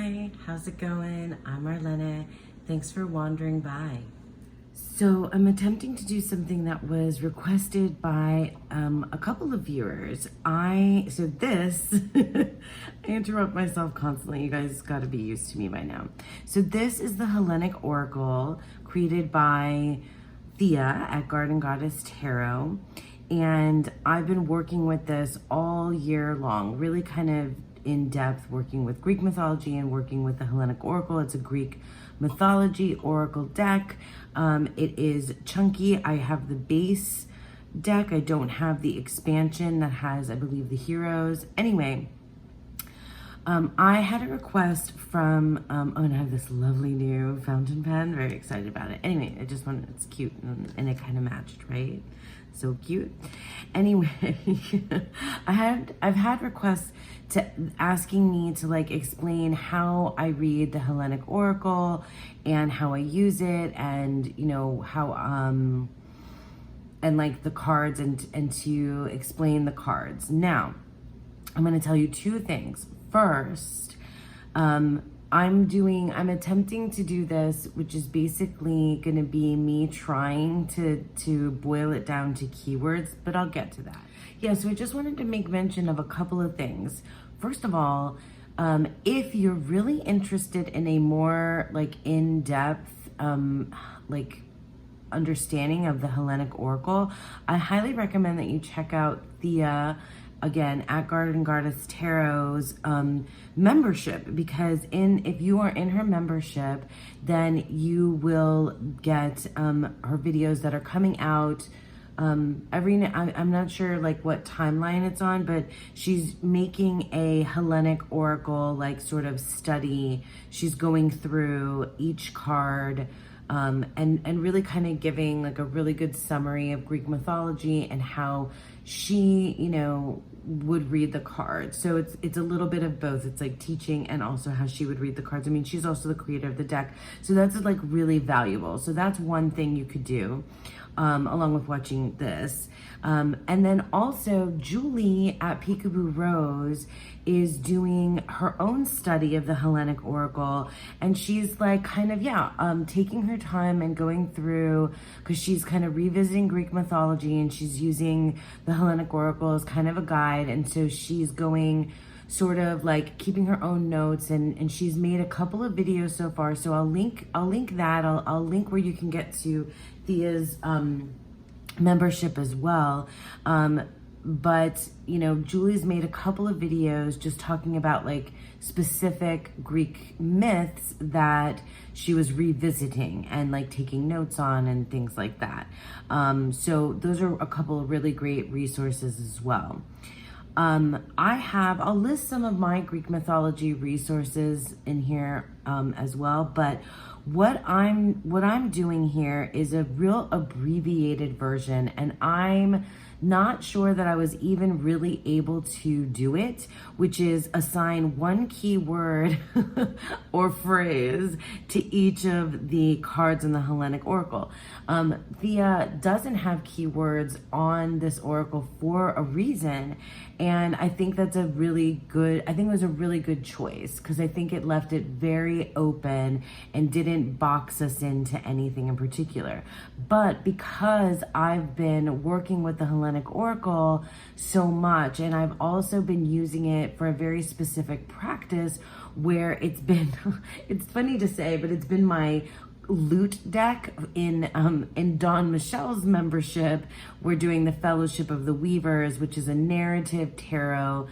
Hi, how's it going? I'm Marlena. Thanks for wandering by. So I'm attempting to do something that was requested by a couple of viewers. I interrupt myself constantly. You guys got to be used to me by now. So this is the Hellenic Oracle created by Thea at Garden Goddess Tarot. And I've been working with this all year long, really kind of in depth, working with Greek mythology and working with the Hellenic Oracle. It's a Greek mythology oracle deck. It is chunky. I have the base deck. I don't have the expansion that has, I believe, the heroes. Anyway, I had a request from, and I have this lovely new fountain pen. Very excited about it. Anyway, it's cute and it kind of matched, right? So cute. Anyway, I've had requests asking me to like explain how I read the Hellenic Oracle and how I use it, and you know how and like the cards, and to explain the cards. Now, I'm going to tell you two things. First, I'm attempting to do this, which is basically going to be me trying to boil it down to keywords, but I'll get to that. Yeah, so I just wanted to make mention of a couple of things. First of all, if you're really interested in a more like in-depth, like understanding of the Hellenic Oracle, I highly recommend that you check out Thea, again, at Garden Goddess Tarot's membership, because if you are in her membership, then you will get her videos that are coming out I'm not sure like what timeline it's on, but she's making a Hellenic Oracle like sort of study. She's going through each card and really kind of giving like a really good summary of Greek mythology and how she, you know, would read the cards. So it's a little bit of both. It's like teaching and also how she would read the cards. I mean, she's also the creator of the deck. So that's like really valuable. So that's one thing you could do along with watching this. And then also Julie at Peekaboo Rose is doing her own study of the Hellenic Oracle, and she's like kind of taking her time and going through, because she's kind of revisiting Greek mythology and she's using the Hellenic Oracle as kind of a guide. And so she's going sort of like keeping her own notes, and she's made a couple of videos so far. So I'll link that. I'll link where you can get to Thea's membership as well. But you know, Julie's made a couple of videos just talking about like specific Greek myths that she was revisiting and like taking notes on and things like that. So those are a couple of really great resources as well. I'll list some of my Greek mythology resources in here as well, but what I'm doing here is a real abbreviated version, and I'm not sure that I was even really able to do it, which is assign one keyword or phrase to each of the cards in the Hellenic Oracle. Thea doesn't have keywords on this oracle for a reason, and I think it was a really good choice, because I think it left it very open and didn't box us into anything in particular. But because I've been working with the Hellenic Oracle so much, and I've also been using it for a very specific practice where it's been, it's funny to say, but it's been my loot deck in Dawn Michelle's membership. We're doing the Fellowship of the Weavers, which is a narrative tarot,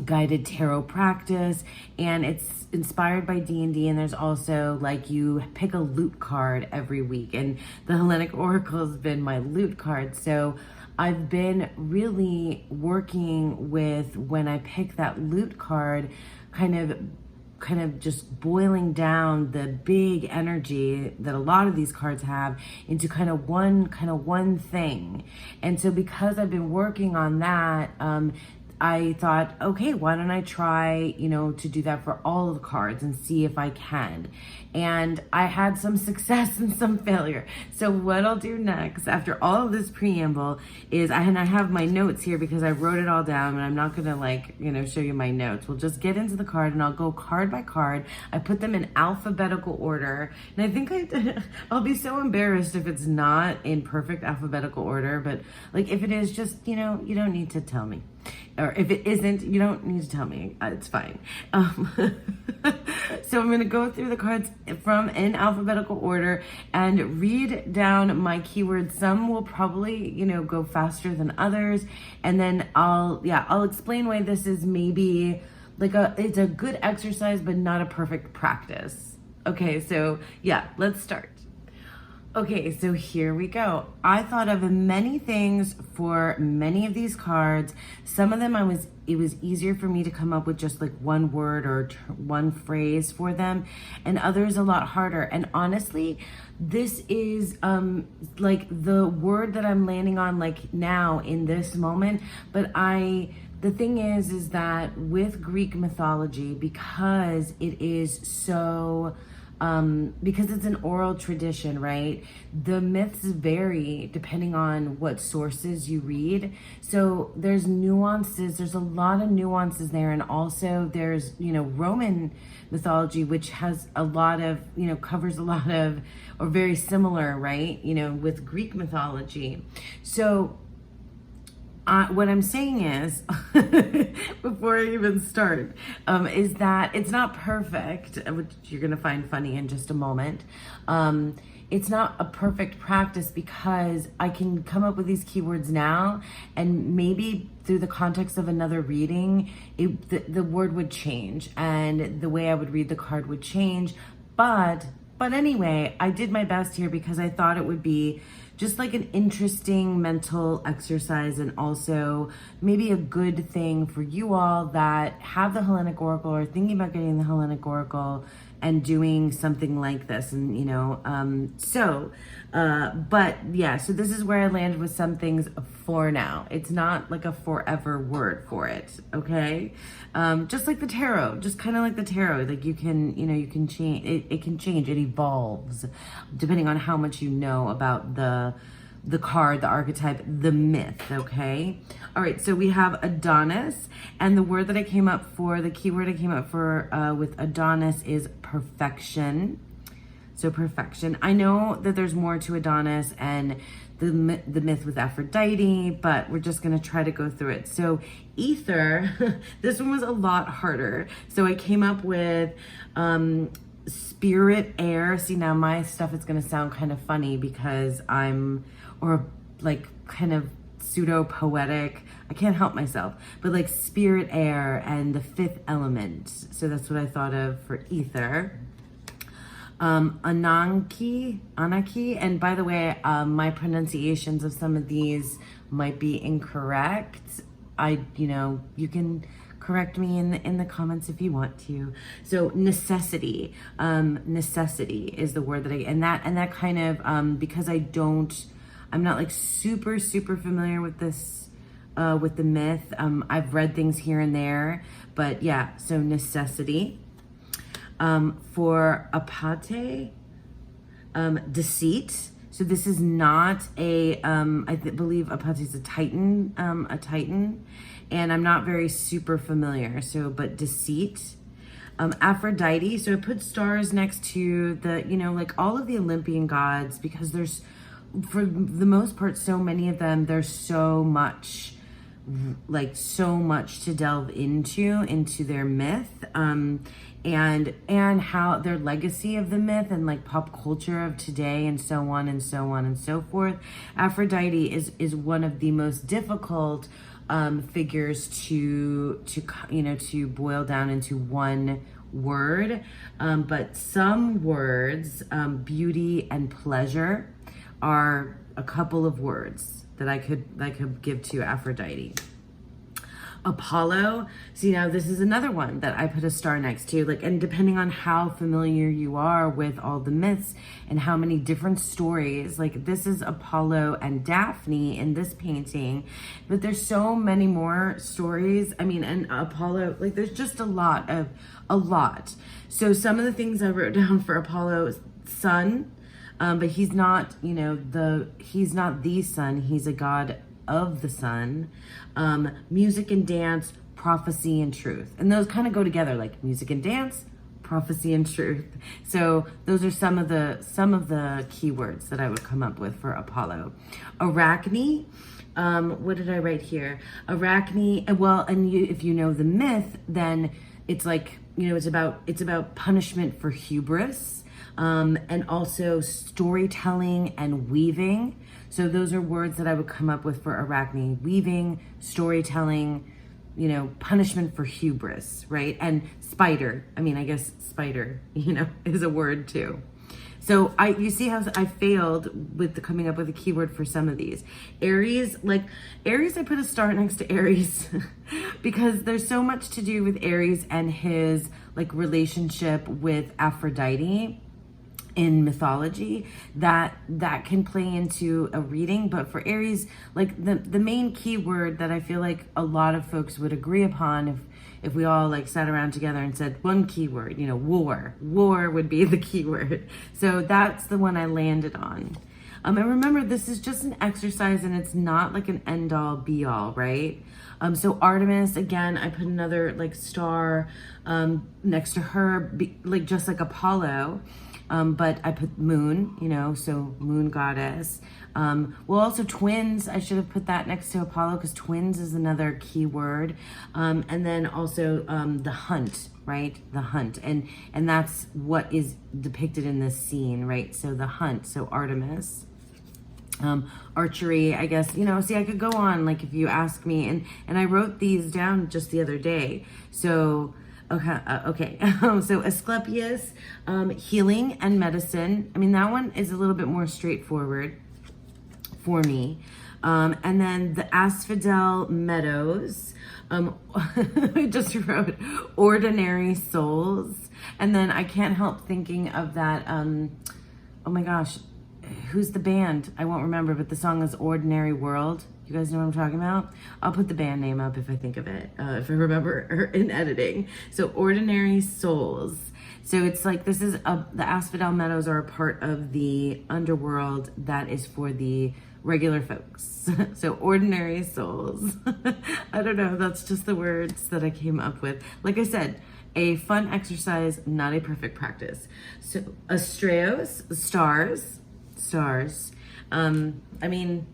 guided tarot practice, and it's inspired by D&D, and there's also like you pick a loot card every week, and the Hellenic Oracle has been my loot card. So I've been really working with, when I pick that loot card, kind of just boiling down the big energy that a lot of these cards have into kind of one thing. And so because I've been working on that, I thought, okay, why don't I try, to do that for all of the cards and see if I can. And I had some success and some failure. So what I'll do next, after all of this preamble, is I have my notes here because I wrote it all down, and I'm not gonna show you my notes. We'll just get into the card, and I'll go card by card. I put them in alphabetical order, and I think I'll be so embarrassed if it's not in perfect alphabetical order, but like if it is, just, you don't need to tell me. Or if it isn't, you don't need to tell me. It's fine. So I'm going to go through the cards in alphabetical order and read down my keywords. Some will probably, go faster than others. And then I'll explain why this is maybe it's a good exercise, but not a perfect practice. Okay, so let's start. Okay, so here we go. I thought of many things for many of these cards. Some of them it was easier for me to come up with just like one word or one phrase for them, and others a lot harder. And honestly, this is like the word that I'm landing on like now in this moment. But the thing is that with Greek mythology, because it is so because it's an oral tradition, right? The myths vary depending on what sources you read. So there's nuances, there's a lot of nuances there. And also there's, Roman mythology, which has a lot of, covers a lot of, or very similar, right? With Greek mythology. So what I'm saying is, before I even start, is that it's not perfect, which you're going to find funny in just a moment. It's not a perfect practice because I can come up with these keywords now, and maybe through the context of another reading, the word would change and the way I would read the card would change. But anyway, I did my best here because I thought it would be just like an interesting mental exercise, and also maybe a good thing for you all that have the Hellenic Oracle or thinking about getting the Hellenic Oracle and doing something like this. And, so this is where I landed with some things for now. It's not like a forever word for it, okay? Just like the tarot, just kind of like the tarot, like you can change, it can change, it evolves depending on how much you know about the card, the archetype, the myth, okay? All right, so we have Adonis, and the word that I came up for, the keyword I came up for with Adonis is perfection. So perfection. I know that there's more to Adonis and the myth with Aphrodite, but we're just gonna try to go through it. So ether, this one was a lot harder. So I came up with spirit air. See, now my stuff is gonna sound kind of funny because or like kind of pseudo poetic. I can't help myself, but like spirit air and the fifth element. So that's what I thought of for ether. Ananki, and by the way, my pronunciations of some of these might be incorrect. You can correct me in the comments if you want to. So necessity, necessity is the word and that kind of, because I'm not like super familiar with this, with the myth. I've read things here and there, but yeah, so necessity. For apate, deceit. So this is not I believe apate is a titan, and I'm not very super familiar. So, but deceit. Aphrodite. So I put stars next to the, like all of the Olympian gods, because there's, for the most part, so many of them, there's so much to delve into their myth, and how their legacy of the myth and like pop culture of today, and so on and so on and so forth. Aphrodite is one of the most difficult figures to boil down into one word, but some words, beauty and pleasure, are a couple of words that I could give to Aphrodite. Apollo. See, now this is another one that I put a star next to, like, and depending on how familiar you are with all the myths and how many different stories, like this is Apollo and Daphne in this painting, but there's so many more stories. I mean, and Apollo, like there's just a lot. So some of the things I wrote down for Apollo is sun, but he's not, he's not the sun, he's a god of the sun. Music and dance, prophecy and truth. And those kind of go together, like music and dance, prophecy and truth. So those are some of the keywords that I would come up with for Apollo. Arachne, what did I write here? Arachne, well, and if you know the myth, then it's like, it's about punishment for hubris, and also storytelling and weaving. So those are words that I would come up with for Arachne: weaving, storytelling, punishment for hubris, right? And spider. I mean, I guess spider, is a word too. So you see how I failed with coming up with a keyword for some of these. Aries, I put a star next to Aries because there's so much to do with Aries and his relationship with Aphrodite in mythology that can play into a reading. But for Aries, the main keyword that I feel like a lot of folks would agree upon if we all sat around together and said one keyword, war would be the keyword. So that's the one I landed on. And remember, this is just an exercise and it's not like an end all be all, right? So Artemis, again, I put another star next to her, just like Apollo. But I put moon, so moon goddess. Well, also twins, I should have put that next to Apollo because twins is another key word. And then also the hunt, right? The hunt. And that's what is depicted in this scene, right? So the hunt, so Artemis. Archery, I guess, see, I could go on if you ask me. And I wrote these down just the other day. So... Okay. So Asclepius, healing and medicine. I mean, that one is a little bit more straightforward for me. And then the Asphodel Meadows. I just wrote ordinary souls. And then I can't help thinking of that. Oh my gosh, who's the band? I won't remember, but the song is Ordinary World. You guys know what I'm talking about? I'll put the band name up if I think of it, if I remember in editing. So Ordinary Souls. So it's this is the Asphodel Meadows are a part of the underworld that is for the regular folks. So Ordinary Souls. I don't know, that's just the words that I came up with. Like I said, a fun exercise, not a perfect practice. So Astraeos, stars. I mean,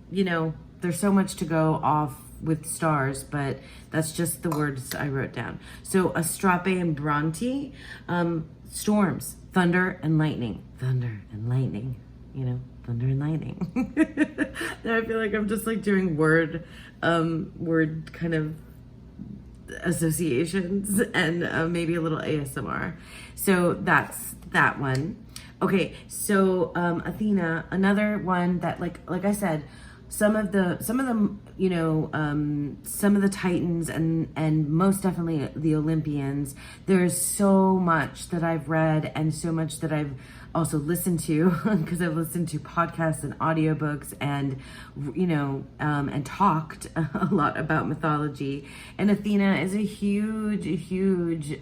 there's so much to go off with stars, but that's just the words I wrote down. So Astrape and Bronte, storms, thunder and lightning. Thunder and lightning, thunder and lightning. Now I feel like I'm just doing word kind of associations and maybe a little ASMR. So that's that one. Okay, so Athena, another one that like I said, some of the Titans and most definitely the Olympians, there's so much that I've read and so much that I've also listened to because I've listened to podcasts and audiobooks and and talked a lot about mythology. And Athena is a huge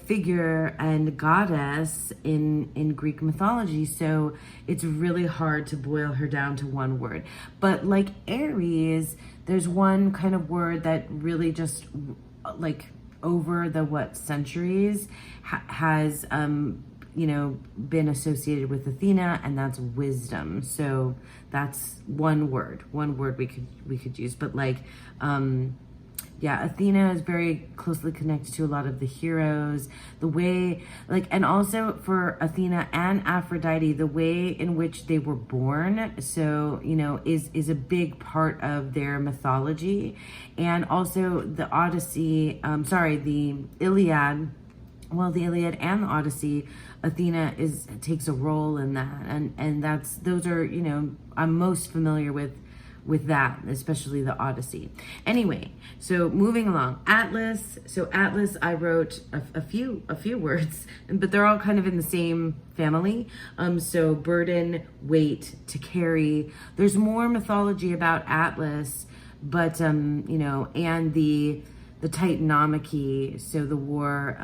figure and goddess in Greek mythology. So it's really hard to boil her down to one word. But like Aries, there's one kind of word that really just over the centuries has been associated with Athena, and that's wisdom. So that's one word we could use. But Athena is very closely connected to a lot of the heroes, the way, and also for Athena and Aphrodite, the way in which they were born, so, is a big part of their mythology. And also the the Iliad, the Iliad and the Odyssey, Athena takes a role in that. And those are, I'm most familiar with with that, especially the Odyssey. Anyway, so moving along, Atlas. So Atlas, I wrote a few words, but they're all kind of in the same family. So burden, weight, to carry. There's more mythology about Atlas, but you know, and the Titanomachy. So the war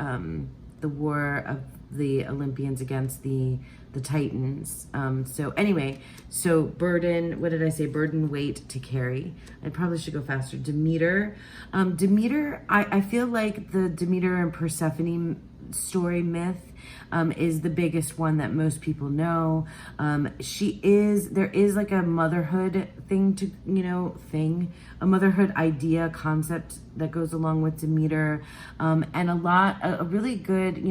of the Olympians against the Titans. So anyway, so burden, what did I say? Burden, weight, to carry. I probably should go faster. Demeter. Demeter, I feel like the Demeter and Persephone story myth is the biggest one that most people know. There is like a motherhood a motherhood idea, concept that goes along with Demeter. And a really good,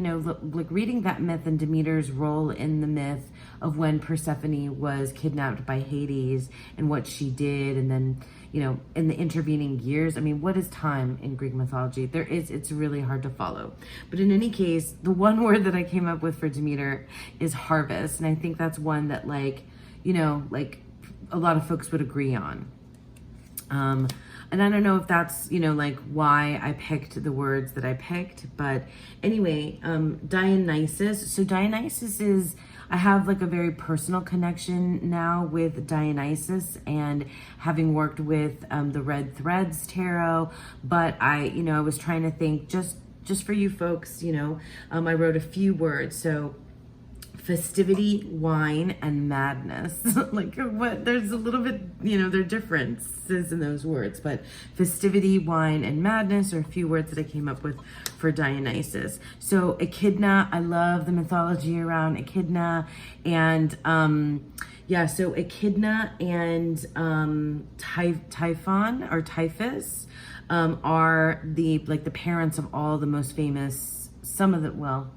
like reading that myth and Demeter's role in the myth of when Persephone was kidnapped by Hades and what she did. And then, in the intervening years, I mean, what is time in Greek mythology? It's really hard to follow. But in any case, the one word that I came up with for Demeter is harvest. And I think that's one that like a lot of folks would agree on. And I don't know if that's, like why I picked the words that I picked, but anyway, Dionysus. So Dionysus I have like a very personal connection now with Dionysus and having worked with the Red Threads Tarot, but I was trying to think just for you folks, I wrote a few words. So festivity, wine, and madness. Like what? There's a little bit, there are differences in those words, but festivity, wine, and madness are a few words that I came up with for Dionysus. So Echidna, I love the mythology around Echidna, and so Echidna and Typhon or Typhus are the parents of all the most famous,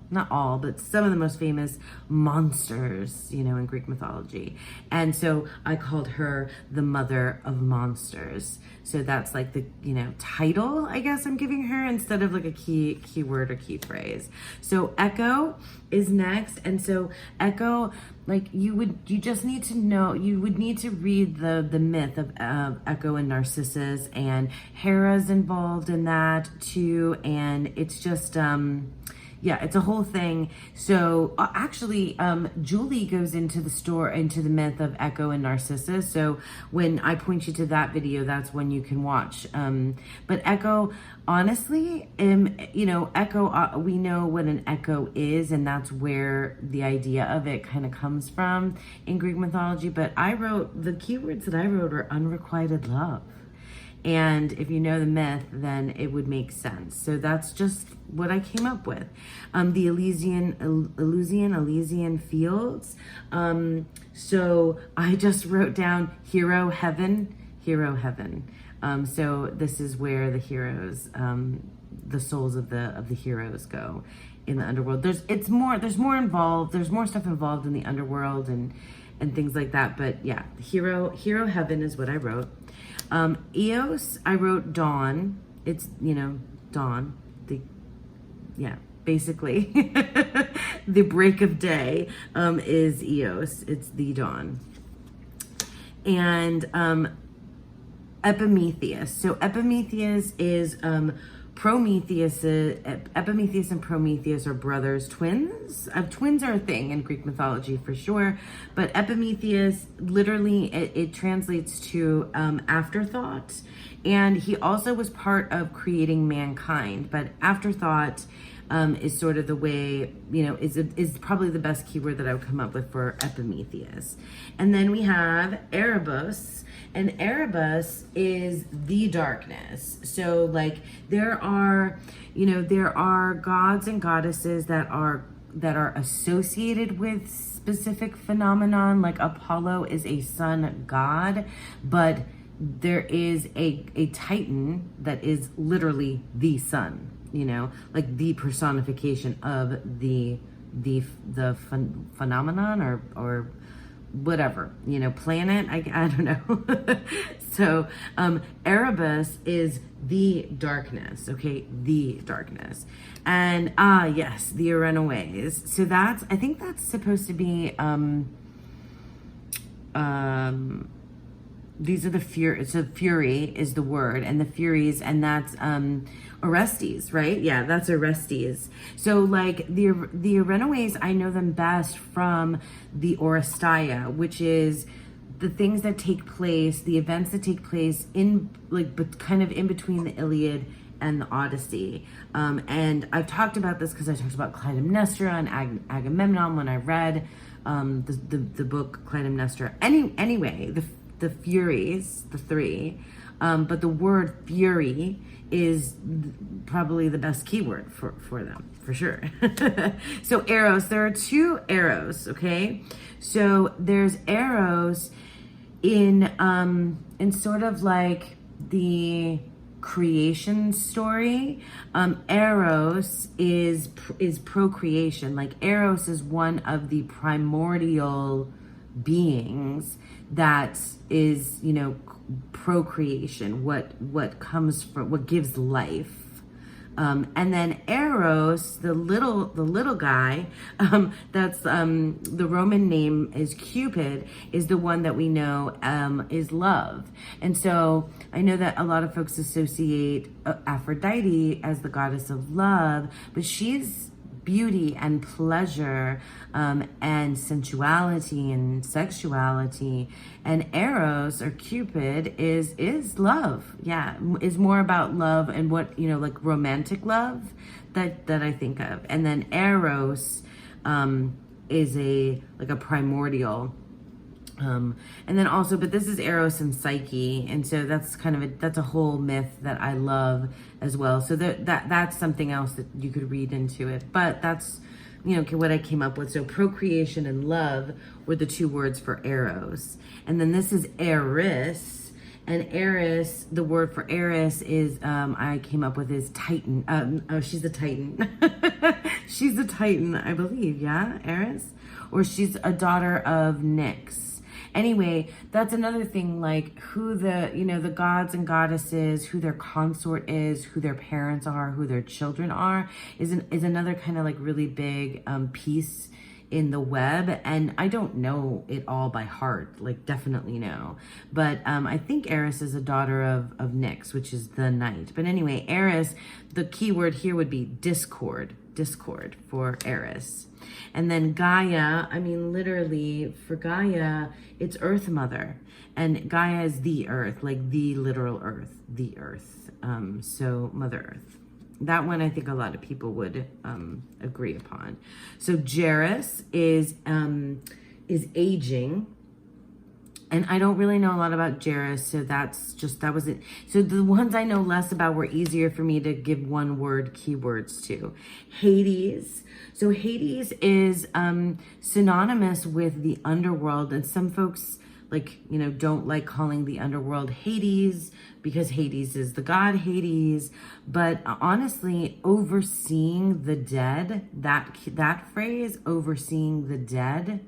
not all, but some of the most famous monsters, in Greek mythology. And so I called her the mother of monsters. So that's like the, title, I guess I'm giving her instead of like a keyword or key phrase. So Echo is next. And so Echo, you would need to read the myth of Echo and Narcissus, and Hera's involved in that too. And it's just, it's a whole thing. So actually, Julie goes into the myth of Echo and Narcissus. So when I point you to that video, that's when you can watch. But Echo, honestly, Echo, we know what an echo is, and that's where the idea of it kind of comes from in Greek mythology. But the keywords that I wrote are unrequited love. And if you know the myth, then it would make sense. So that's just what I came up with. The Elysian fields. So I just wrote down hero heaven. So this is where the heroes, the souls of the heroes go in the underworld. There's more involved. There's more stuff involved in the underworld and things like that. But yeah, hero heaven is what I wrote. Eos, I wrote dawn. It's, dawn. Basically the break of day is Eos. It's the dawn. And Epimetheus. So Epimetheus is Prometheus. Epimetheus and Prometheus are brothers, twins. Twins are a thing in Greek mythology for sure, but Epimetheus literally it translates to afterthought, and he also was part of creating mankind. But afterthought is sort of the way, is probably the best keyword that I would come up with for Epimetheus. And then we have Erebus, and Erebus is the darkness. So there are gods and goddesses that are associated with specific phenomenon. Like Apollo is a sun god, but there is a Titan that is literally the sun, like the personification of the phenomenon or whatever, planet, I don't know. So Erebus is the darkness, okay, the darkness. And yes, the Arenaways. So I think that's supposed to be these are the fury. So fury is the word, and the furies, and that's Orestes, right? Yeah, that's Orestes. So like the Runaways, I know them best from the Oresteia, which is the things that take place, the events that take place in like, but kind of in between the Iliad and the Odyssey. And I've talked about this because I talked about Clytemnestra and Agamemnon when I read the book Clytemnestra. Anyway, the Furies, the three, but the word fury is probably the best keyword for them, for sure. So Eros, there are two Eros, okay? So there's Eros in sort of like the creation story. Eros is procreation. Like Eros is one of the primordial beings that is, you know, procreation, what comes from, what gives life. And then Eros, the little guy, that's the Roman name is Cupid, is the one that we know is love. And so I know that a lot of folks associate Aphrodite as the goddess of love, but she's beauty and pleasure, and sensuality and sexuality. And Eros, or Cupid, is love. Yeah, is more about love and what, you know, like romantic love that I think of. And then Eros is a primordial. And then also, but this is Eros and Psyche, and so that's kind of that's a whole myth that I love as well. So that's something else that you could read into it. But that's, you know, what I came up with. So procreation and love were the two words for Eros, and then this is Eris, and Eris, the word for Eris is I came up with is Titan. She's a Titan. She's a Titan, I believe. Yeah, Eris, or she's a daughter of Nyx. Anyway, that's another thing, like who the, you know, the gods and goddesses, who their consort is, who their parents are, who their children are, is another kind of like really big piece in the web. And I don't know it all by heart, like definitely no. But I think Eris is a daughter of Nyx, which is the night. But anyway, Eris, the key word here would be discord for Eris. And then Gaia, I mean, literally for Gaia, it's Earth Mother. And Gaia is the earth, like the literal earth, the earth. So Mother Earth. That one I think a lot of people would agree upon. So Jairus is aging. And I don't really know a lot about Jairus, so that was it. So the ones I know less about were easier for me to give one word keywords to. Hades. So Hades is synonymous with the underworld, and some folks, like, you know, don't like calling the underworld Hades because Hades is the god Hades. But honestly, overseeing the dead, that phrase, overseeing the dead,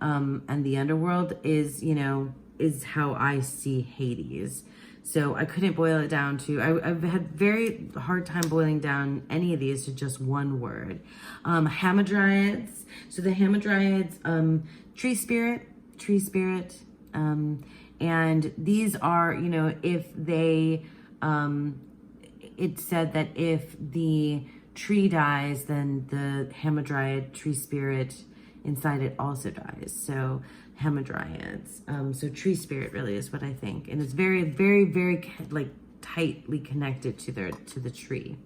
and the underworld is, you know, is how I see Hades. So I couldn't boil it down to, I've had very hard time boiling down any of these to just one word. Hamadryads. So the Hamadryads, tree spirit. And these are, you know, if they, it said that if the tree dies, then the Hamadryad tree spirit inside it also dies. So Hamadryads. So tree spirit really is what I think. And it's very, very, very like tightly connected to the tree.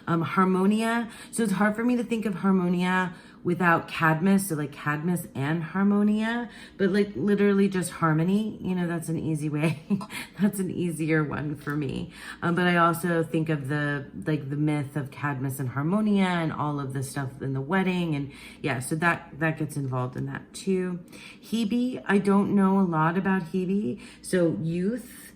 Harmonia. So it's hard for me to think of Harmonia without Cadmus. So like Cadmus and Harmonia, but like literally just harmony, you know, that's an easy way. That's an easier one for me. But I also think of the myth of Cadmus and Harmonia and all of the stuff in the wedding. And yeah, so that gets involved in that too. Hebe, I don't know a lot about Hebe. So youth,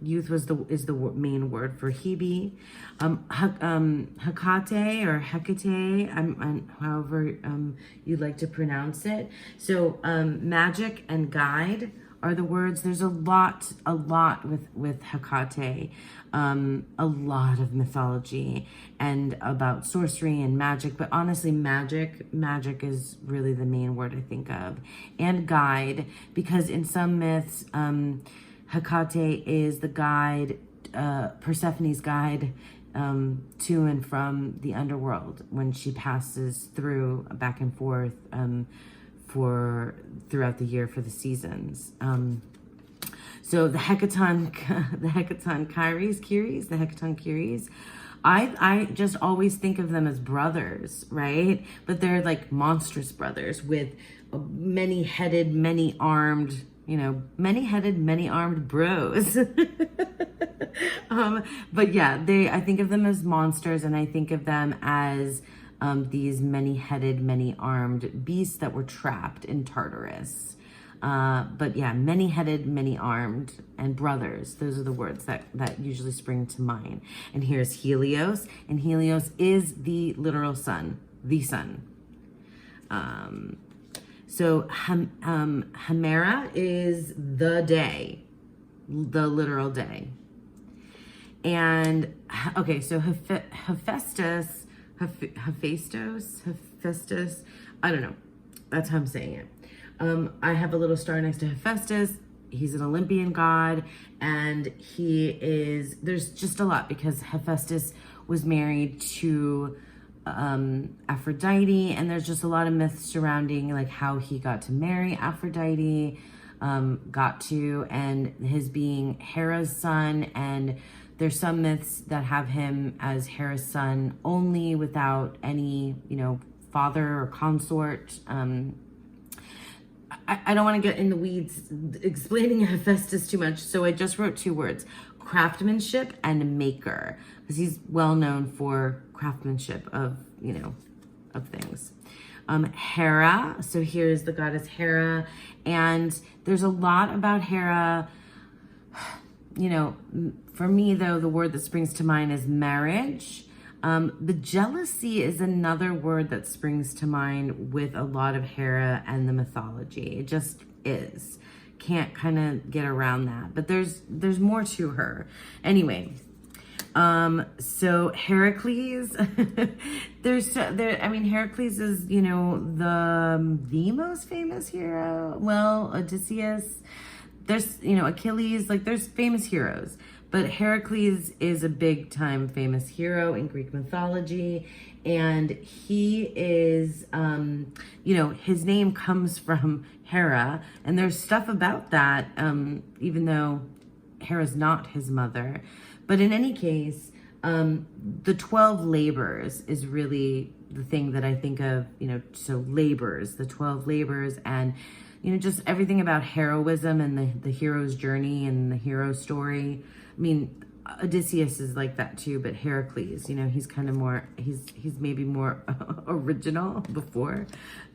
youth is the main word for Hebe. Hecate or Hecate, however you'd like to pronounce it. So magic and guide are the words. There's a lot with Hecate, a lot of mythology and about sorcery and magic, but honestly, magic is really the main word I think of, and guide, because in some myths, Hecate is the guide, Persephone's guide to and from the underworld when she passes through back and forth throughout the year for the seasons. So the Hecaton Kyries, I just always think of them as brothers, right? But they're like monstrous brothers with many-headed, many-armed, many-armed bros. But yeah, I think of them as monsters, and I think of them as these many-headed, many-armed beasts that were trapped in Tartarus. But yeah, many-headed, many-armed, and brothers. Those are the words that usually spring to mind. And here's Helios, and Helios is the literal sun, the sun. So Hemera is the day, the literal day. And okay, so Hephaestus, I don't know. That's how I'm saying it. I have a little star next to Hephaestus. He's an Olympian god, and there's just a lot, because Hephaestus was married to Aphrodite, and there's just a lot of myths surrounding like how he got to marry Aphrodite, and his being Hera's son, and there's some myths that have him as Hera's son only without any, father or consort. I don't want to get in the weeds explaining Hephaestus too much, so I just wrote 2 words: craftsmanship and maker, because he's well known for craftsmanship of things. Hera, so here's the goddess Hera, and there's a lot about Hera. For me though, the word that springs to mind is marriage. The jealousy is another word that springs to mind with a lot of Hera and the mythology. It just is. Can't kind of get around that. But there's more to her. Anyway, so Heracles, Heracles is, the most famous hero. Well, Odysseus, there's, Achilles, like there's famous heroes. But Heracles is a big time famous hero in Greek mythology. And he is, his name comes from Hera. And there's stuff about that, even though Hera's not his mother. But in any case, the 12 labors is really the thing that I think of, so labors, the 12 labors, and, just everything about heroism and the hero's journey and the hero story. I mean, Odysseus is like that too, but Heracles, he's kind of more, he's maybe more original before,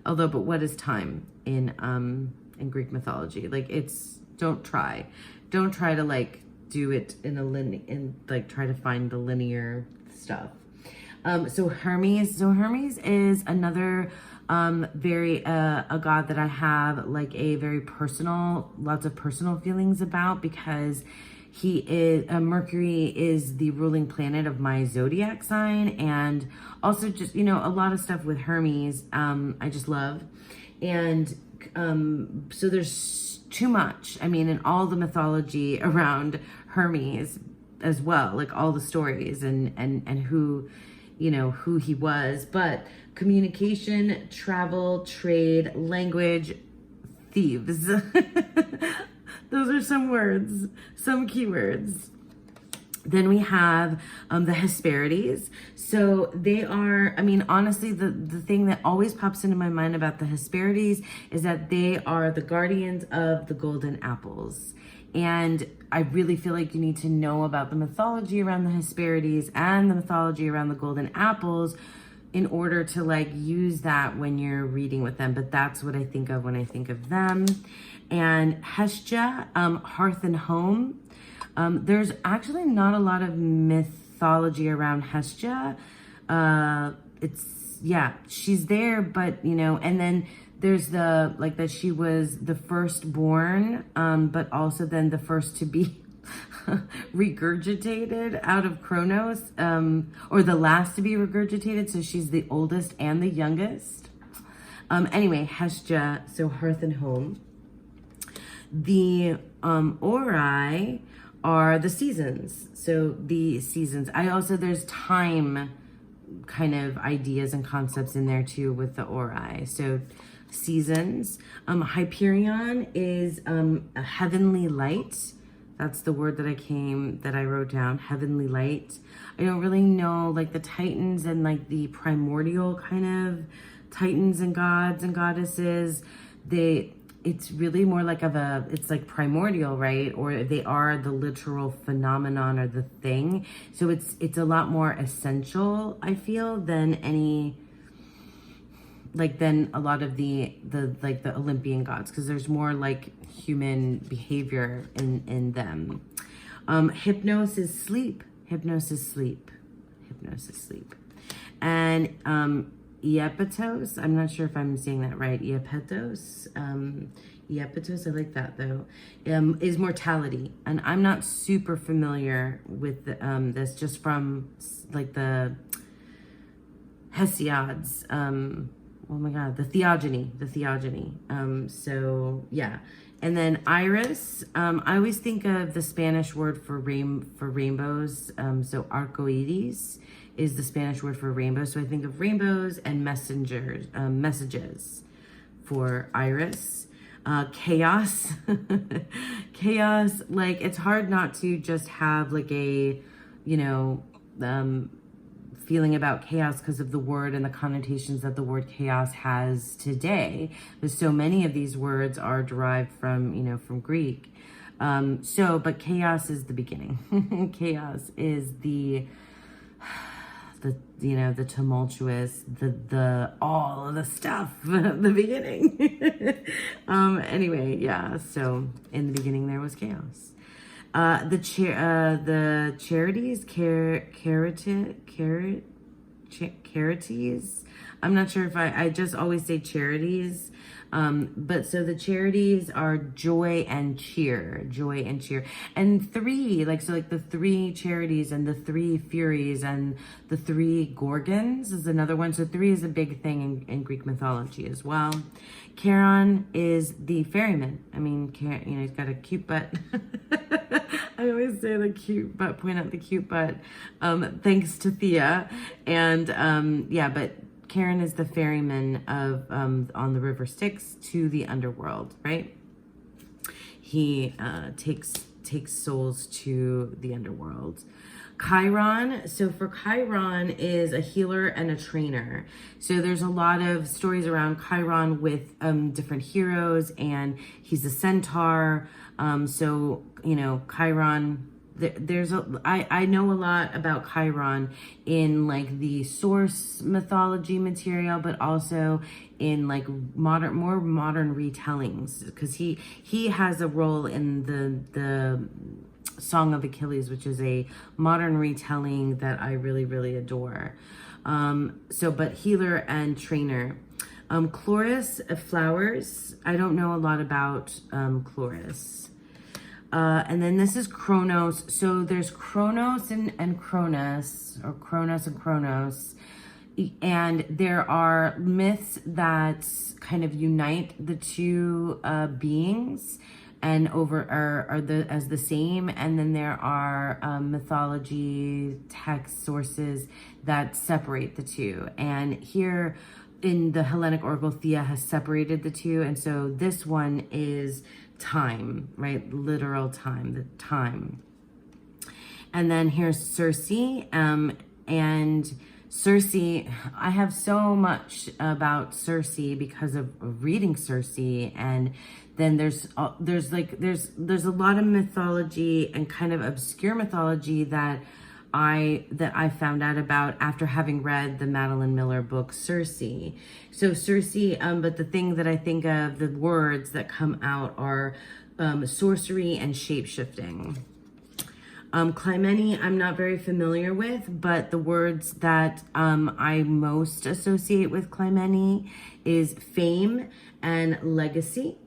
but what is time in Greek mythology? Like don't try to like do it try to find the linear stuff. So Hermes is another a god that I have like a very lots of personal feelings about, because he is Mercury is the ruling planet of my zodiac sign, and also just a lot of stuff with Hermes I just love. And so there's too much, in all the mythology around Hermes as well, like all the stories and who who he was. But communication, travel, trade, language, thieves. Those are some words, some keywords. Then we have the Hesperides. So they are, honestly, the thing that always pops into my mind about the Hesperides is that they are the guardians of the golden apples. And I really feel like you need to know about the mythology around the Hesperides and the mythology around the golden apples in order to like use that when you're reading with them. But that's what I think of when I think of them. And Hestia, hearth and home. There's actually not a lot of mythology around Hestia. She's there, but and then there's the, like that she was the firstborn, but also then the first to be regurgitated out of Kronos, or the last to be regurgitated. So she's the oldest and the youngest. Anyway, Hestia, so hearth and home. The Ori are the seasons. So the seasons. There's time kind of ideas and concepts in there too with the Ori. So seasons. Hyperion is a heavenly light. That's the word that I wrote down, heavenly light. I don't really know like the Titans and like the primordial kind of Titans and gods and goddesses. It's really more like it's like primordial, right? Or they are the literal phenomenon or the thing. So it's a lot more essential, I feel, than a lot of the Olympian gods, because there's more like human behavior in them. Hypnos is sleep. And Iepetos, I'm not sure if I'm saying that right. Iepetos, I like that though, is mortality. And I'm not super familiar with this, just from like the Hesiod's, oh my God, the theogony. So yeah. And then iris, I always think of the Spanish word for rainbows. So arcoiris is the Spanish word for rainbow. So I think of rainbows and messages for iris. Chaos, like it's hard not to just have like a, feeling about chaos because of the word and the connotations that the word chaos has today. Because so many of these words are derived from Greek. But chaos is the beginning. Chaos is the tumultuous, the all of the stuff, the beginning. Anyway, yeah. So in the beginning there was chaos. The charities, charities. I'm not sure if I just always say charities. But so the charities are joy and cheer. And three, like the three charities and the three furies and the three gorgons is another one. So three is a big thing in Greek mythology as well. Charon is the ferryman. I mean, he's got a cute butt. I always say the cute butt, point out the cute butt, thanks to Thea. And but Charon is the ferryman of on the river Styx to the underworld, right? He takes souls to the underworld. Chiron, so for Chiron is a healer and a trainer. So there's a lot of stories around Chiron with different heroes, and he's a centaur. Chiron, I know a lot about Chiron in like the source mythology material, but also in like more modern retellings, because he has a role in the Song of Achilles, which is a modern retelling that I really, really adore. But healer and trainer. Chloris, flowers. I don't know a lot about Chloris. And then this is Kronos. So there's Kronos and Cronus, or Kronos and Kronos. And there are myths that kind of unite the two beings and as the same. And then there are mythology text sources that separate the two. And here in the Hellenic Oracle, Thea has separated the two. And so this one is time, right? Literal time, the time. And then here's Circe. And Circe, I have so much about Circe because of reading Circe. And then there's a lot of mythology and kind of obscure mythology that I found out about after having read the Madeline Miller book Circe. So Circe, but the thing that I think of, the words that come out are sorcery and shape-shifting. Clymene, I'm not very familiar with, but the words that I most associate with Clymene is fame and legacy.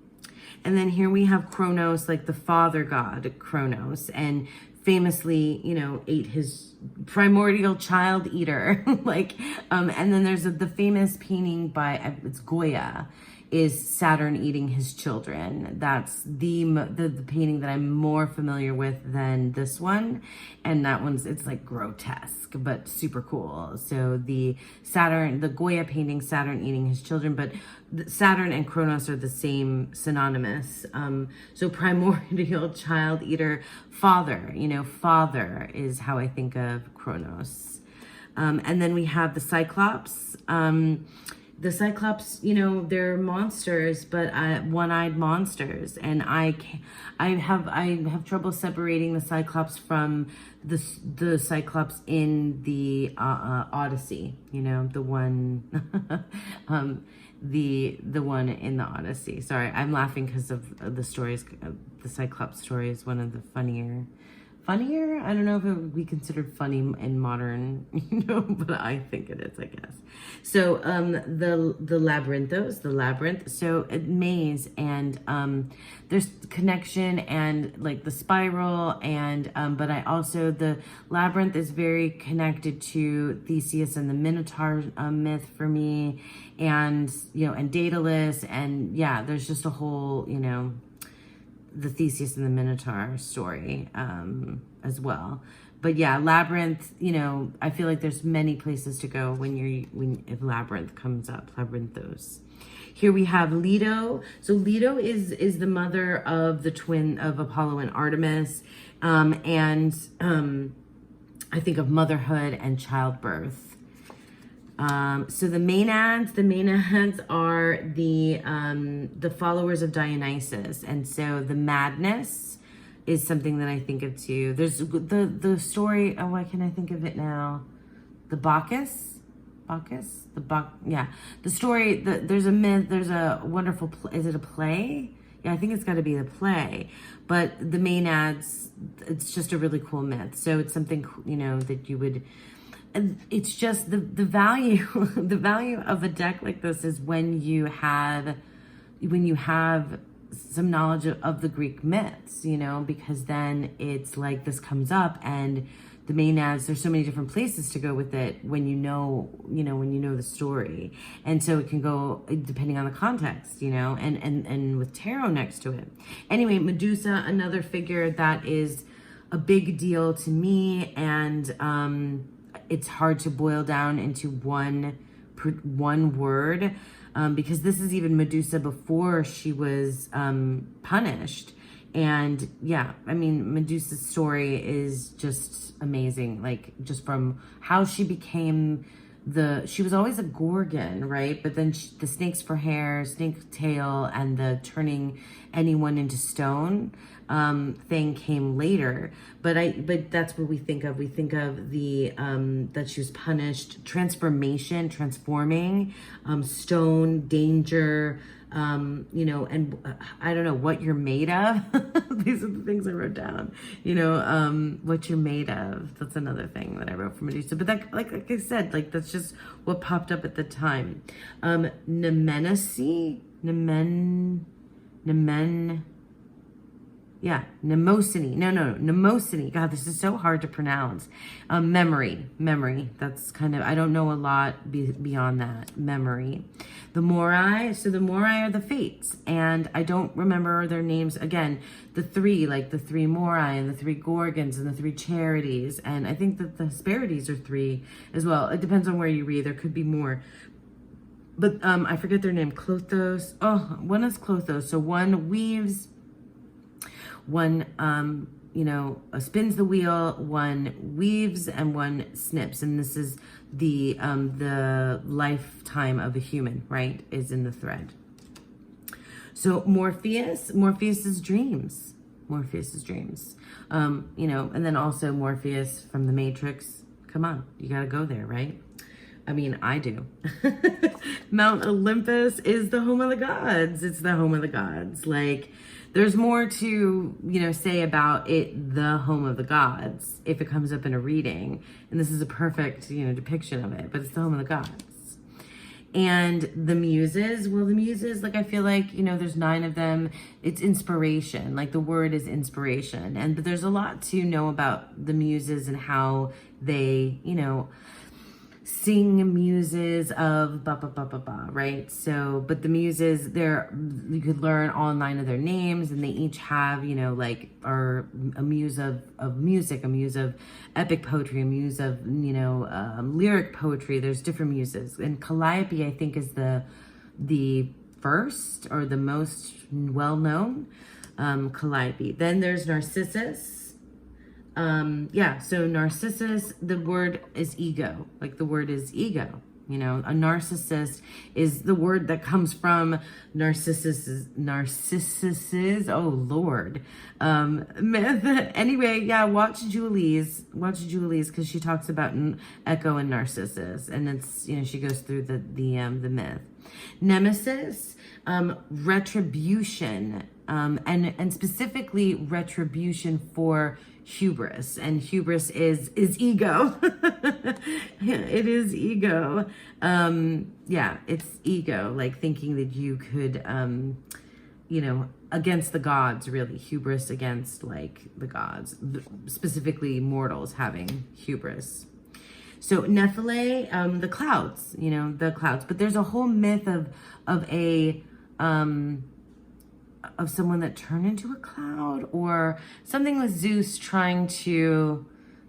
And then here we have Kronos, like the father god Kronos, and famously, you know, ate his primordial child eater. Like, and then there's the famous painting by, it's Goya, is Saturn eating his children. That's the painting that I'm more familiar with than this one. And that one's, it's like grotesque, but super cool. So the Goya painting, Saturn eating his children, but Saturn and Kronos are the same, synonymous. So primordial child eater, father, you know, father is how I think of Kronos. And then we have the Cyclops. The Cyclops, you know, they're monsters, but one-eyed monsters, and I have trouble separating the Cyclops from the Cyclops in the Odyssey. You know, the one, the one in the Odyssey. Sorry, I'm laughing because of the stories. The Cyclops story is one of the funnier. I don't know if it would be considered funny in modern, you know, but I think it is, I guess. So the labyrinth, so a maze, and there's connection and like the spiral, and but I also, the labyrinth is very connected to Theseus and the Minotaur myth for me, and you know, and Daedalus, and yeah, there's just a whole, you know, the Theseus and the Minotaur story as well. But yeah, labyrinth, you know, I feel like there's many places to go if labyrinth comes up, labyrinthos. Here we have Leto. So Leto is the mother of the twin of Apollo and Artemis, and I think of motherhood and childbirth. So the Maenads are the followers of Dionysus, and so the madness is something that I think of too. There's the story. Oh, why can I think of it now? The Bacchus, yeah. The story. There's a myth. There's a wonderful. Is it a play? Yeah, I think it's got to be the play. But the Maenads, it's just a really cool myth. So it's something, you know, that you would. And it's just the value the value of a deck like this is when you have some knowledge of the Greek myths, you know, because then it's like this comes up, and the Maenads, there's so many different places to go with it when you know the story. And so it can go depending on the context, you know, and with tarot next to it. Anyway, Medusa, another figure that is a big deal to me, and it's hard to boil down into one word, because this is even Medusa before she was punished. And yeah, I mean, Medusa's story is just amazing. Like, just from how she became she was always a Gorgon, right? But then the snakes for hair, snake tail, and the turning anyone into stone thing came later. But that's what we think of. We think of the that she was punished, transforming, stone, danger, you know, and I don't know what you're made of. These are the things I wrote down, you know, what you're made of. That's another thing that I wrote for Medusa. But that, like I said, like that's just what popped up at the time. Mnemosyne. God, this is so hard to pronounce. Memory. That's kind of, I don't know a lot beyond that. Memory. The Moirai. So the Moirai are the Fates, and I don't remember their names. Again, the three Moirai, and the three Gorgons, and the three Charities, and I think that the Hesperides are three as well. It depends on where you read. There could be more. But I forget their name. Clothos. Oh, one is Clothos. So one weaves, one you know, spins the wheel, one weaves, and one snips. And this is the lifetime of a human, right, is in the thread. So Morpheus's dreams. You know, and then also Morpheus from the Matrix. Come on, you gotta go there, right? I mean, I do. Mount Olympus is the home of the gods. It's the home of the gods. Like, There's more to, say about it, the home of the gods, if it comes up in a reading. And this is a perfect, depiction of it, but it's the home of the gods. And the muses, well, the muses, like, I feel like, there's 9 of them. It's inspiration. Like, the word is inspiration. But there's a lot to know about the muses and how they, sing muses of ba ba ba ba ba, right? So, but the muses, you could learn all 9 of their names, and they each have, are a muse of music, a muse of epic poetry, a muse of, lyric poetry. There's different muses, and Calliope, I think, is the first or the most well known, Calliope. Then there's Narcissus. So Narcissus, the word is ego. Like, the word is ego. A narcissist is the word that comes from Narcissus's, oh Lord, myth. Anyway, watch Julie's, because she talks about Echo and Narcissus, and it's, she goes through the myth. Nemesis, retribution, and specifically retribution for hubris, and hubris is ego. It is ego. It's ego, like thinking that you could, against the gods, really. Hubris against, like, the gods, specifically mortals having hubris. So Nephile, the clouds, the clouds. But there's a whole myth of someone that turned into a cloud, or something with Zeus trying to,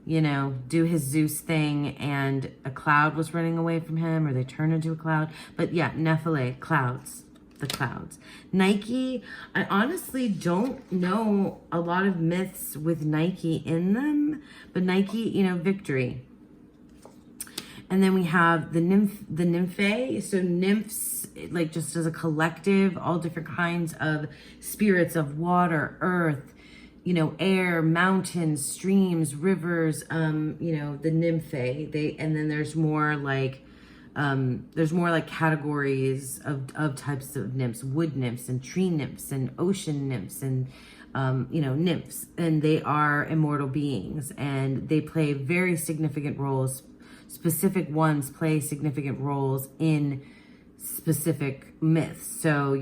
do his Zeus thing, and a cloud was running away from him, or they turned into a cloud. But Nephile, clouds, the clouds. Nike, I honestly don't know a lot of myths with Nike in them, but Nike, victory. And then we have the nymphae. So nymphs, like, just as a collective, all different kinds of spirits of water, earth, air, mountains, streams, rivers, the nymphae. And then there's more like categories of types of nymphs: wood nymphs and tree nymphs and ocean nymphs and nymphs. And they are immortal beings, and they play very significant roles. Specific ones play significant roles in specific myths. So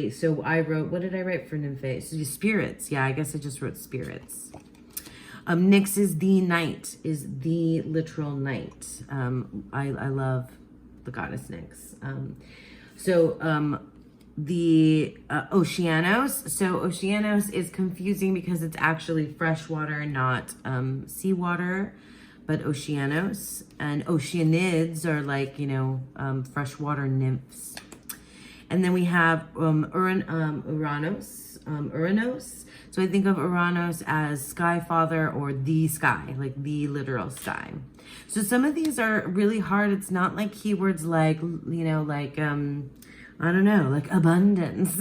so I wrote, what did I write for nymphae? So spirits. I guess I just wrote spirits. Nyx is the night, is the literal night. I love the goddess Nyx. The Oceanos. So Oceanos is confusing because it's actually freshwater, not seawater. But Oceanos and Oceanids are like, freshwater nymphs. And then we have Uranos. So I think of Uranos as sky father, or the sky, like the literal sky. So some of these are really hard. It's not like keywords like, I don't know, like abundance.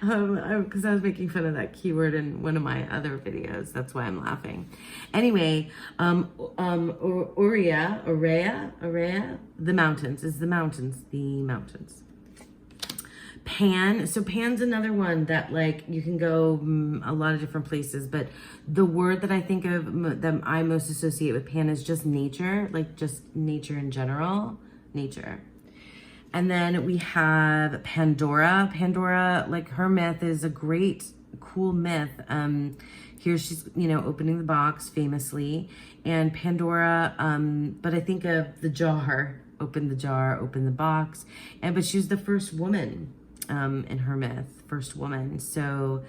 Because I was making fun of that keyword in one of my other videos. That's why I'm laughing. Anyway, Aurea, the mountains, is the mountains. Pan, so Pan's another one that, like, you can go a lot of different places, but the word that I think of that I most associate with Pan is just nature, like just nature in general, nature. And then we have Pandora. Pandora, like, her myth is a great, cool myth. Here she's, opening the box famously. And Pandora, but I think of the jar, open the box. But she was the first woman in her myth, first woman. So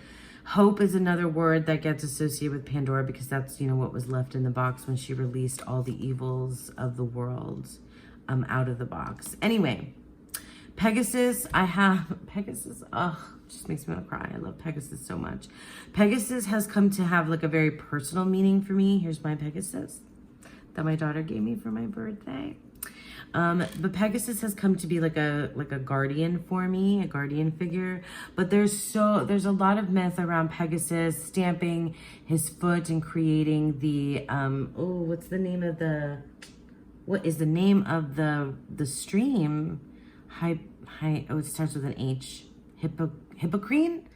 hope is another word that gets associated with Pandora, because that's, what was left in the box when she released all the evils of the world out of the box. Anyway. Pegasus, just makes me want to cry. I love Pegasus so much. Pegasus has come to have, like, a very personal meaning for me. Here's my Pegasus that my daughter gave me for my birthday. But Pegasus has come to be like a guardian for me, a guardian figure. But there's a lot of myth around Pegasus stamping his foot and creating the what is the name of the stream? It starts with an H. Hippocrene?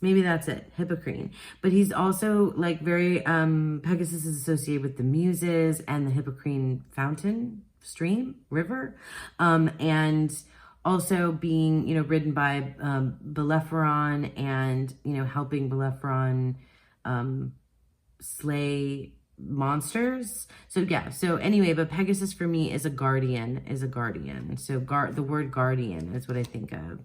Maybe that's it, Hippocrene. But he's also like very, Pegasus is associated with the Muses and the Hippocrene fountain, stream, river. And also being, ridden by Bellerophon and, helping Bellerophon slay monsters. So yeah, so anyway, but Pegasus for me is a guardian, So the word guardian is what I think of.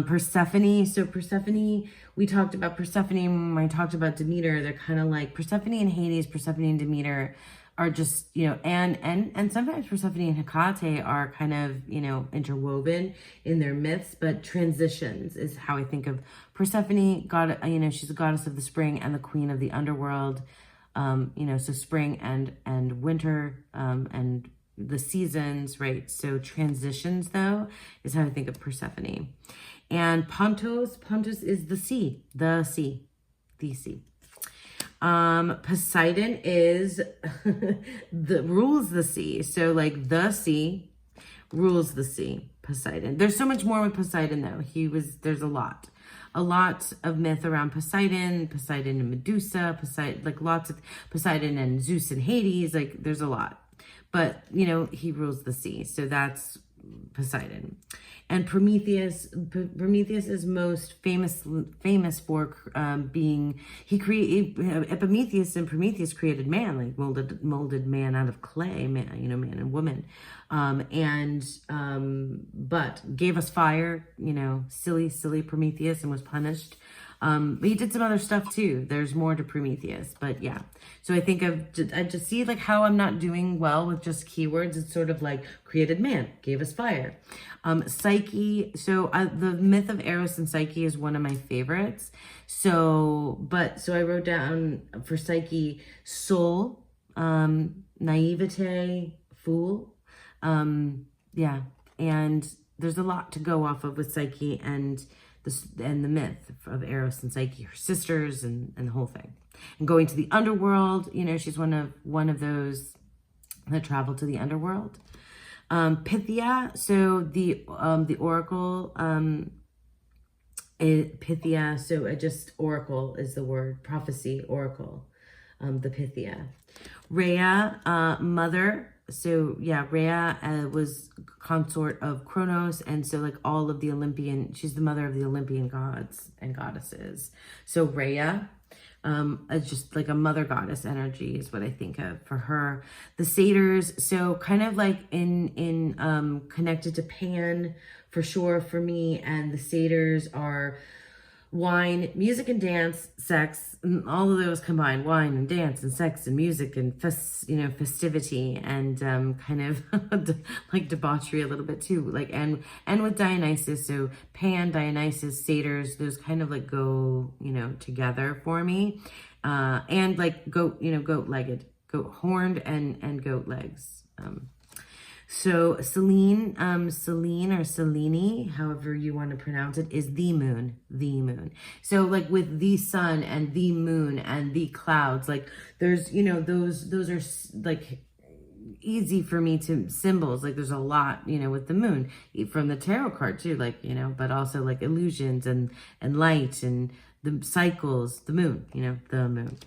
Persephone. So Persephone, we talked about Persephone when I talked about Demeter. They're kind of like Persephone and Hades, Persephone and Demeter are just, and sometimes Persephone and Hecate are kind of, interwoven in their myths, but transitions is how I think of Persephone. God, she's the goddess of the spring and the queen of the underworld. So spring and winter, and the seasons, right? So transitions, though, is how I think of Persephone. And Pontos is the sea. Poseidon is rules the sea. So like the sea rules the sea. Poseidon. There's so much more with Poseidon, though. There's a lot of myth around Poseidon and Medusa, lots of Poseidon and Zeus and Hades, there's a lot. But, he rules the sea. So that's Poseidon. And Prometheus is most famous for being, Epimetheus and Prometheus created man, like molded man out of clay, man and woman. But gave us fire, silly Prometheus, and was punished. But he did some other stuff too. There's more to Prometheus, but yeah. So I think I just see like how I'm not doing well with just keywords. It's sort of like created man, gave us fire. Psyche. So the myth of Eros and Psyche is one of my favorites. So I wrote down for Psyche, soul, naivete, fool. Yeah. And there's a lot to go off of with Psyche and the myth of Eros and Psyche, her sisters, and the whole thing. And going to the underworld, she's one of those that travel to the underworld. Pythia, so the oracle, Pythia, so oracle is the word, prophecy, oracle, the Pythia. Rhea, mother. So yeah, Rhea was consort of Kronos, and so like all of the she's the mother of the Olympian gods and goddesses. So Rhea, is just like a mother goddess energy is what I think of for her. The satyrs, so kind of like in connected to Pan for sure for me, and the satyrs are wine, music and dance, sex, and all of those combined, wine and dance and sex and music and festivity and kind of like debauchery a little bit too, like and with Dionysus, so Pan, Dionysus, satyrs, those kind of like go together for me, and like goat-legged, goat horned and goat legs. So Selene or Selene, however you want to pronounce it, is the moon. So like with the sun and the moon and the clouds, like there's, those are like easy for me to symbols. Like there's a lot, with the moon from the tarot card too, like, but also like illusions and light and the cycles, the moon, the moon.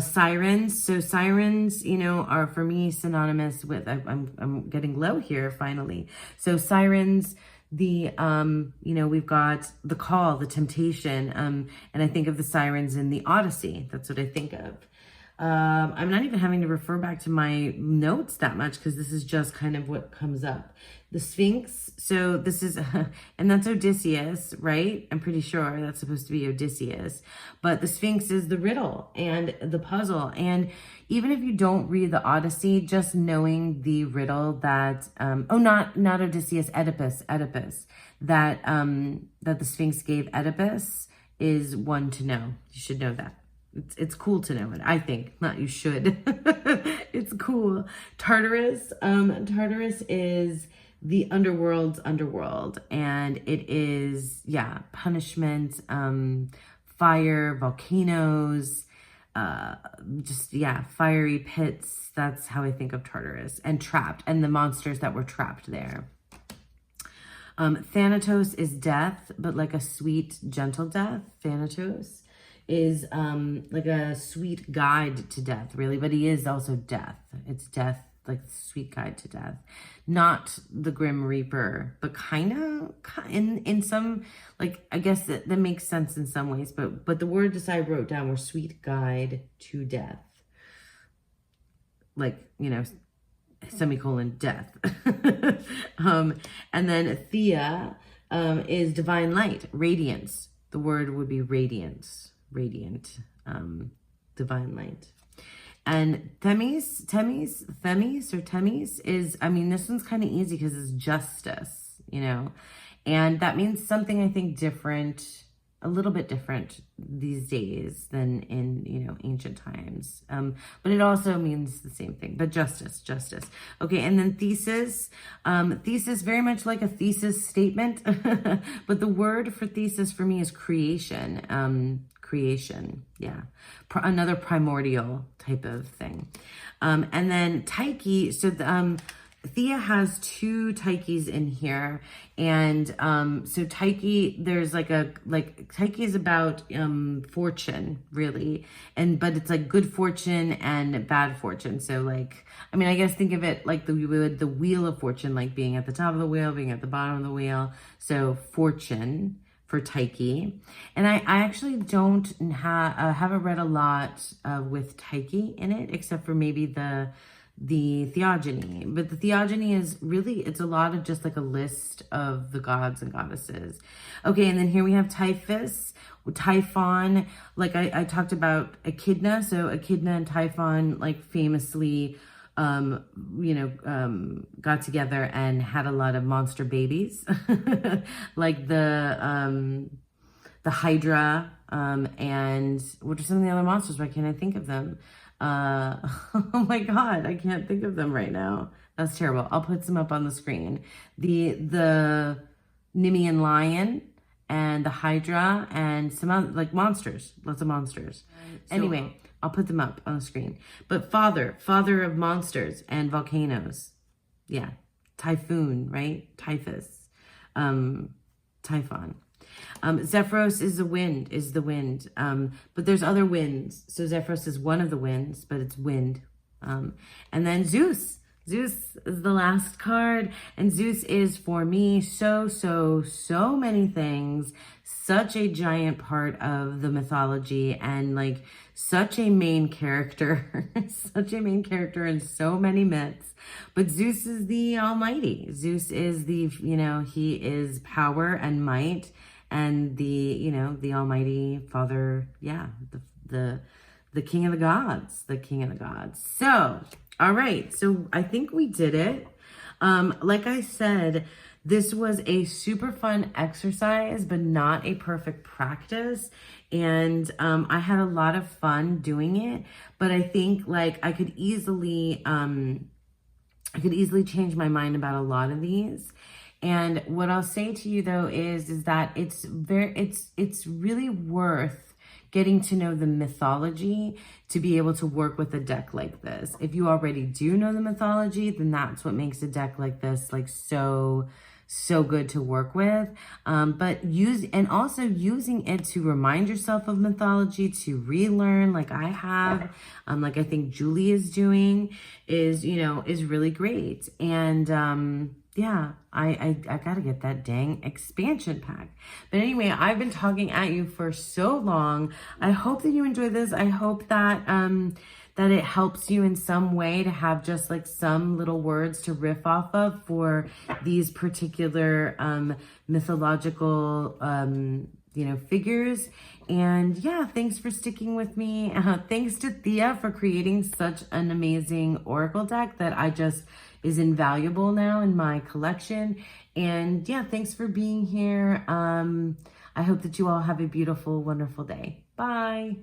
Sirens. So sirens, are for me synonymous with, I'm getting low here finally. So sirens, we've got the call, the temptation, and I think of the sirens in the Odyssey. That's what I think of. I'm not even having to refer back to my notes that much because this is just kind of what comes up. The Sphinx, so this is, and that's Odysseus, right? I'm pretty sure that's supposed to be Odysseus. But the Sphinx is the riddle and the puzzle. And even if you don't read the Odyssey, just knowing the riddle that, not Odysseus, Oedipus, that the Sphinx gave Oedipus is one to know. You should know that. It's cool to know it, I think. Not you should. It's cool. Tartarus. Tartarus is the underworld's underworld. And it is, punishment, fire, volcanoes, fiery pits. That's how I think of Tartarus. And trapped. And the monsters that were trapped there. Thanatos is death, but like a sweet, gentle death. Thanatos is like a sweet guide to death, really, but he is also death. It's death, like sweet guide to death. Not the Grim Reaper, but kind of in some, like, I guess that makes sense in some ways, but the words I wrote down were sweet guide to death. Like, you know, semicolon death. And then Thea is divine light, radiance. The word would be radiance, radiant, divine light. And Themis is, I mean, this one's kind of easy because it's justice, you know, and that means something, I think, different, a little bit different these days than in, you know, ancient times. But it also means the same thing, but justice. Okay, and then thesis. Thesis, very much like a thesis statement, but the word for thesis for me is creation. Creation, yeah. Another primordial type of thing. And then Tyche, so Thea has 2 Tyches in here, and so Tyche, there's Tyche is about fortune, really, but it's like good fortune and bad fortune. So like, I mean, I guess think of it like the wheel of fortune, like being at the top of the wheel, being at the bottom of the wheel. So fortune for Tyche. And I actually haven't read a lot with Tyche in it, except for maybe the theogony. But the theogony is really, it's a lot of just like a list of the gods and goddesses. Okay, and then here we have Typhus, Typhon, like I talked about Echidna. So Echidna and Typhon, like famously, got together and had a lot of monster babies, like the Hydra, and what are some of the other monsters? Why can't I think of them? Oh my God, I can't think of them right now. That's terrible. I'll put some up on the screen. The Nemean lion and the Hydra and some other, like monsters, lots of monsters. Anyway, I'll put them up on the screen. But father of monsters and volcanoes. Yeah. Typhoon, right? Typhus. Typhon. Zephyros is the wind. But there's other winds. So Zephyros is one of the winds, but it's wind. And then Zeus. Zeus is the last card, and Zeus is for me so many things, such a giant part of the mythology, and like such a main character, such a main character in so many myths. But Zeus is the almighty. Zeus is the, he is power and might, and the almighty father, the king of the gods, So, all right, so I think we did it. Like I said, this was a super fun exercise, but not a perfect practice. And I had a lot of fun doing it, but I think like I could easily change my mind about a lot of these. And what I'll say to you though is that it's really worth getting to know the mythology to be able to work with a deck like this. If you already do know the mythology, then that's what makes a deck like this like so good to work with. But also using it to remind yourself of mythology, to relearn like I have, like I think Julie is doing, is really great. And yeah, I gotta get that dang expansion pack. But anyway, I've been talking at you for so long. I hope that you enjoy this. I hope that that it helps you in some way to have just like some little words to riff off of for these particular mythological figures. And yeah, thanks for sticking with me. Thanks to Thea for creating such an amazing oracle deck that is invaluable now in my collection. And yeah, thanks for being here. I hope that you all have a beautiful, wonderful day. Bye.